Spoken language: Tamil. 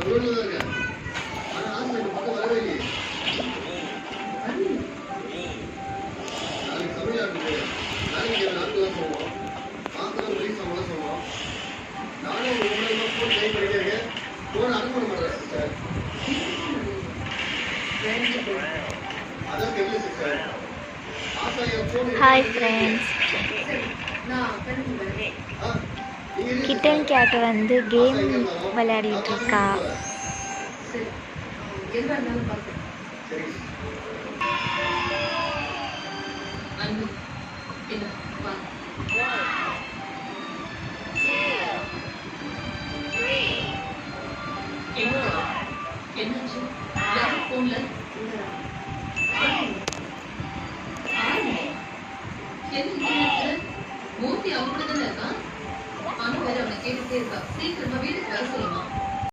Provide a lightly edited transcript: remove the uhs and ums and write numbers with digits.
Hi friends. கிட்டன் கேட் வந்து கேம் விளையாடிட்டு இருக்கா. மூர்த்தி அவங்க கூட தானே இருக்கான். அவன் வேற அவனை கேட்டுட்டே இருக்கா. சீக்கிரமா வீட்டுக்கு வர சொல்லுமா.